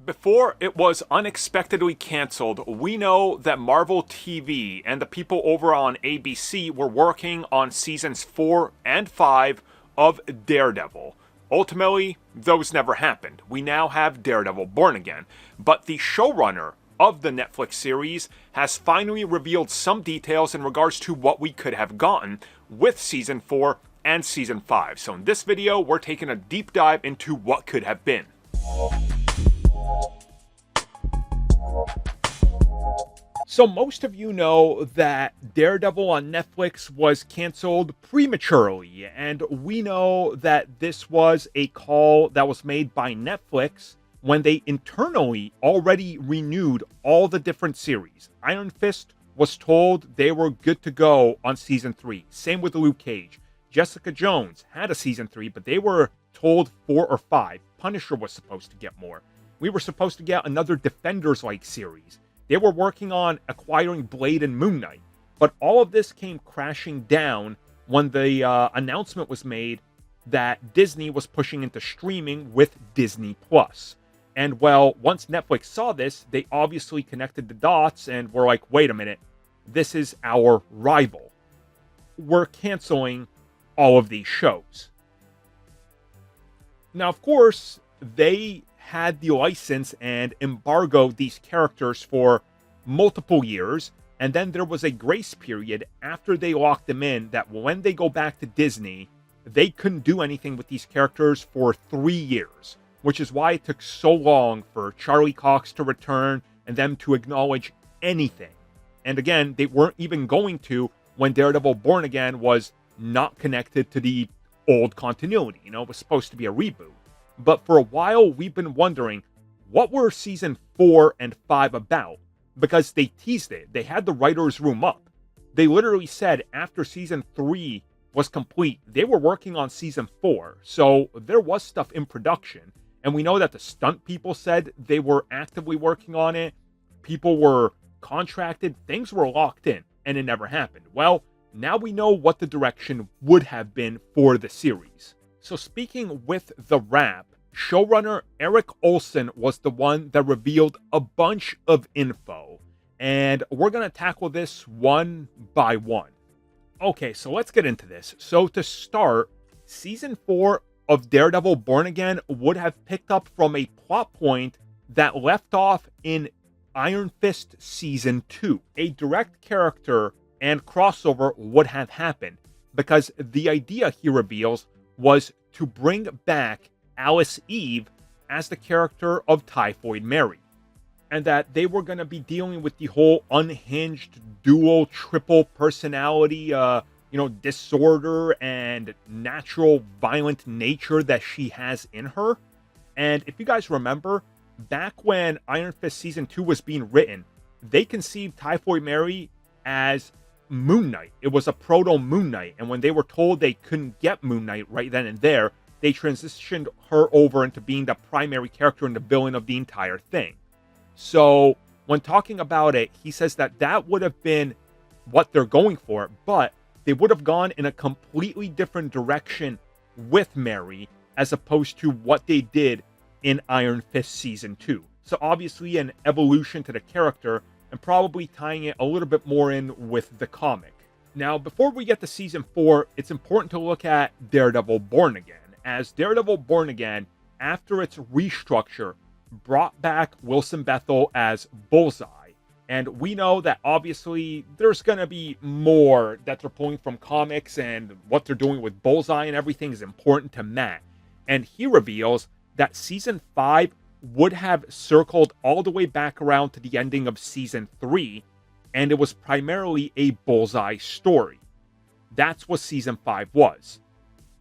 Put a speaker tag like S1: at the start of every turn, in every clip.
S1: Before it was unexpectedly canceled, we know that Marvel TV and the people over on ABC were working on seasons 4 and 5 of Daredevil. Ultimately, those never happened. We now have Daredevil Born Again, but the showrunner of the Netflix series has finally revealed some details in regards to what we could have gotten with season 4 and season 5. So in this video, we're taking a deep dive into what could have been. So most of you know that Daredevil on Netflix was canceled prematurely, and we know that this was a call that was made by Netflix when they internally already renewed all the different series. Iron Fist was told they were good to go on season 3. Same with Luke Cage. Jessica Jones had a season 3, but they were told 4 or 5. Punisher was supposed to get more. We were supposed to get another Defenders-like series. They were working on acquiring Blade and Moon Knight. But all of this came crashing down when the announcement was made that Disney was pushing into streaming with Disney+. And well, once Netflix saw this, they obviously connected the dots and were like, wait a minute, this is our rival. We're canceling all of these shows. Now, of course, they had the license and embargoed these characters for multiple years, and then there was a grace period after they locked them in that when they go back to Disney, they couldn't do anything with these characters for 3 years, which is why it took so long for Charlie Cox to return and them to acknowledge anything. And again, they weren't even going to when Daredevil Born Again was not connected to the old continuity. You know, it was supposed to be a reboot. But for a while, we've been wondering, what were season 4 and 5 about? Because they teased it. They had the writer's room up. They literally said after season 3 was complete, they were working on season 4. So there was stuff in production. And we know that the stunt people said they were actively working on it. People were contracted. Things were locked in. And it never happened. Well, now we know what the direction would have been for the series. So speaking with the wrap, showrunner Eric Olson was the one that revealed a bunch of info. And we're going to tackle this one by one. Okay, so let's get into this. So to start, season 4 of Daredevil Born Again would have picked up from a plot point that left off in Iron Fist season 2. A direct character and crossover would have happened because the idea, he reveals, was to bring back Alice Eve as the character of Typhoid Mary. And that they were going to be dealing with the whole unhinged dual, triple personality, disorder and natural violent nature that she has in her. And if you guys remember, back when Iron Fist Season 2 was being written, they conceived Typhoid Mary as Moon Knight. It was a proto-Moon Knight, and when they were told they couldn't get Moon Knight right then and there, they transitioned her over into being the primary character and the villain of the entire thing. So, when talking about it, he says that that would have been what they're going for, but they would have gone in a completely different direction with Mary, as opposed to what they did in Iron Fist Season 2. So obviously an evolution to the character, and probably tying it a little bit more in with the comic. Now, before we get to Season 4, it's important to look at Daredevil Born Again, as Daredevil Born Again, after its restructure, brought back Wilson Bethel as Bullseye. And we know that obviously there's going to be more that they're pulling from comics, and what they're doing with Bullseye and everything is important to Matt. And he reveals that Season 5 would have circled all the way back around to the ending of Season 3, and it was primarily a Bullseye story. That's what Season 5 was.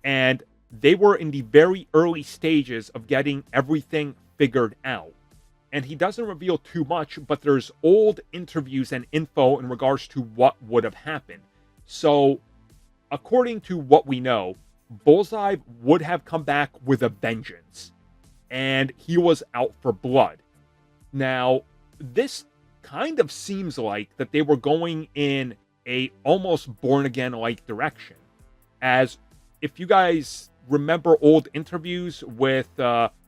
S1: And they were in the very early stages of getting everything figured out. And he doesn't reveal too much, but there's old interviews and info in regards to what would have happened. So, according to what we know, Bullseye would have come back with a vengeance. And he was out for blood. Now, this kind of seems like that they were going in a almost Born Again-like direction. As if you guys remember old interviews with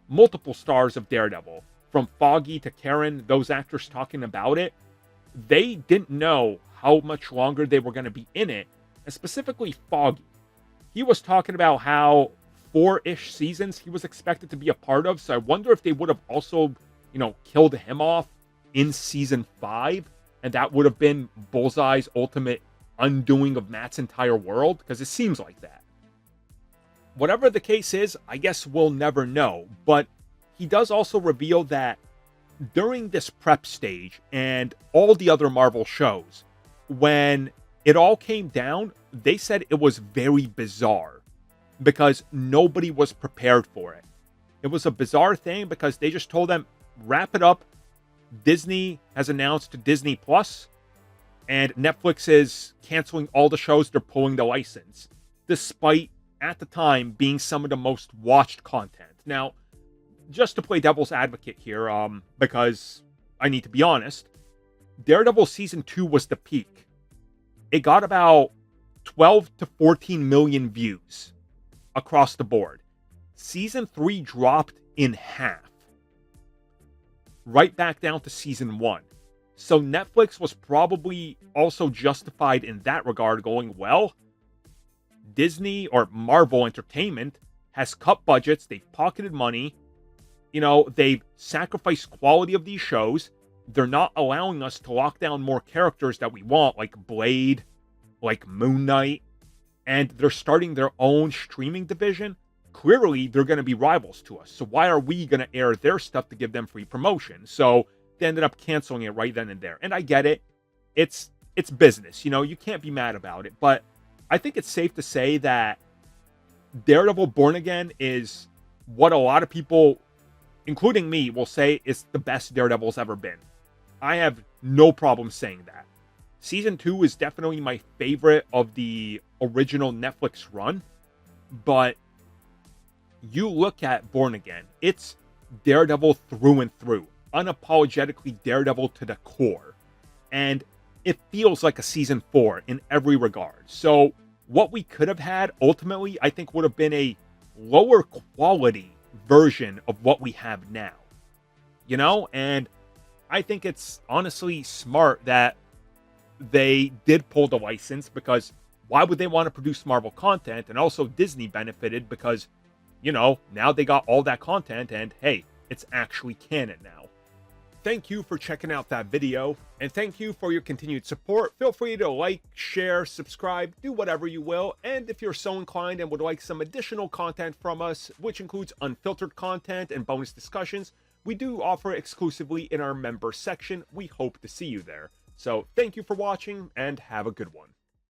S1: multiple stars of Daredevil, from Foggy to Karen, those actors talking about it, they didn't know how much longer they were going to be in it. And specifically Foggy. He was talking about how 4-ish seasons he was expected to be a part of. So I wonder if they would have also, killed him off in season 5. And that would have been Bullseye's ultimate undoing of Matt's entire world. Because it seems like that. Whatever the case is, I guess we'll never know. But he does also reveal that during this prep stage and all the other Marvel shows, when it all came down, they said it was very bizarre because nobody was prepared for it. It was a bizarre thing because they just told them, wrap it up. Disney has announced Disney Plus, and Netflix is canceling all the shows. They're pulling the license, despite at the time being some of the most watched content. Now, just to play devil's advocate here, because I need to be honest, Daredevil Season 2 was the peak. It got about 12 to 14 million views across the board. Season 3 dropped in half. Right back down to Season 1. So Netflix was probably also justified in that regard, going, well, Disney or Marvel Entertainment has cut budgets, they've pocketed money, they've sacrificed quality of these shows. They're not allowing us to lock down more characters that we want, like Blade, like Moon Knight, and they're starting their own streaming division. Clearly, they're going to be rivals to us. So why are we going to air their stuff to give them free promotion? So they ended up canceling it right then and there. And I get it. It's business. You can't be mad about it. But I think it's safe to say that Daredevil Born Again is what a lot of people, including me, will say is the best Daredevil's ever been. I have no problem saying that. Season 2 is definitely my favorite of the original Netflix run. But you look at Born Again, it's Daredevil through and through. Unapologetically Daredevil to the core. And it feels like a season 4 in every regard. So what we could have had ultimately, I think, would have been a lower quality version of what we have now. And I think it's honestly smart that they did pull the license, because why would they want to produce Marvel content? And also Disney benefited because, now they got all that content and hey, it's actually canon now. Thank you for checking out that video, and thank you for your continued support. Feel free to like, share, subscribe, do whatever you will. And if you're so inclined and would like some additional content from us, which includes unfiltered content and bonus discussions, we do offer exclusively in our member section. We hope to see you there. So thank you for watching and have a good one.